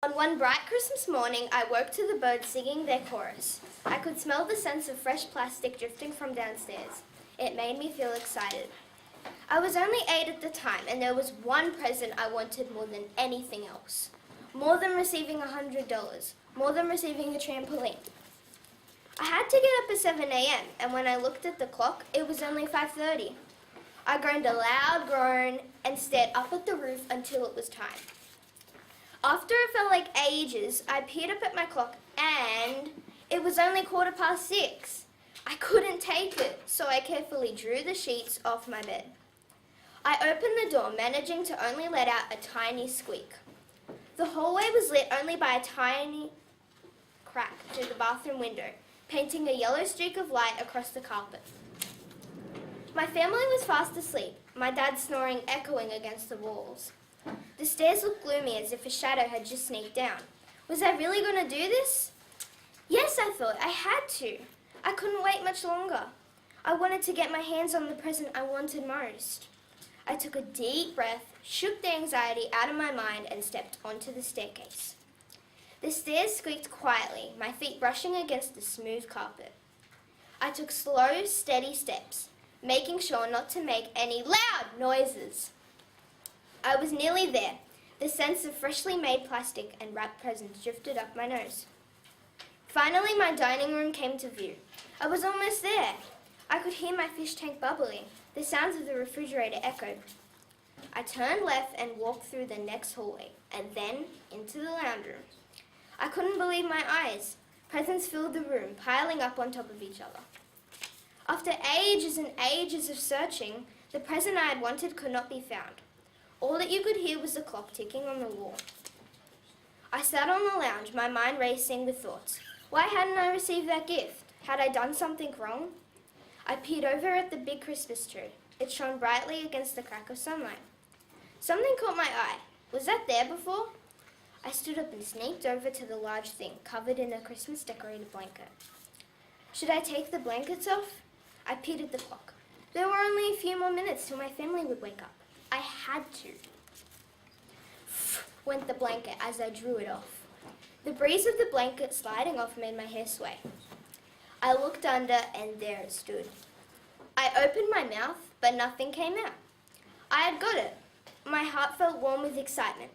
On one bright Christmas morning, I woke to the birds singing their chorus. I could smell the scents of fresh plastic drifting from downstairs. It made me feel excited. I was only 8 at the time, and there was one present I wanted more than anything else. More than receiving $100. More than receiving a trampoline. I had to get up at 7 a.m., and when I looked at the clock, it was only 5:30. I groaned a loud groan and stared up at the roof until it was time. After it felt like ages, I peered up at my clock and it was only 6:15. I couldn't take it, so I carefully drew the sheets off my bed. I opened the door, managing to only let out a tiny squeak. The hallway was lit only by a tiny crack through the bathroom window, painting a yellow streak of light across the carpet. My family was fast asleep, my dad snoring echoing against the walls. The stairs looked gloomy as if a shadow had just sneaked down. Was I really going to do this? Yes, I thought. I had to. I couldn't wait much longer. I wanted to get my hands on the present I wanted most. I took a deep breath, shook the anxiety out of my mind, and stepped onto the staircase. The stairs squeaked quietly, my feet brushing against the smooth carpet. I took slow, steady steps, making sure not to make any loud noises. I was nearly there. The scents of freshly made plastic and wrapped presents drifted up my nose. Finally, my dining room came to view. I was almost there. I could hear my fish tank bubbling. The sounds of the refrigerator echoed. I turned left and walked through the next hallway, and then into the lounge room. I couldn't believe my eyes. Presents filled the room, piling up on top of each other. After ages and ages of searching, the present I had wanted could not be found. All that you could hear was the clock ticking on the wall. I sat on the lounge, my mind racing with thoughts. Why hadn't I received that gift? Had I done something wrong? I peered over at the big Christmas tree. It shone brightly against the crack of sunlight. Something caught my eye. Was that there before? I stood up and sneaked over to the large thing, covered in a Christmas decorated blanket. Should I take the blankets off? I peered at the clock. There were only a few more minutes till my family would wake up. I had to. Went the blanket as I drew it off. The breeze of the blanket sliding off made my hair sway. I looked under and there it stood. I opened my mouth, but nothing came out. I had got it. My heart felt warm with excitement.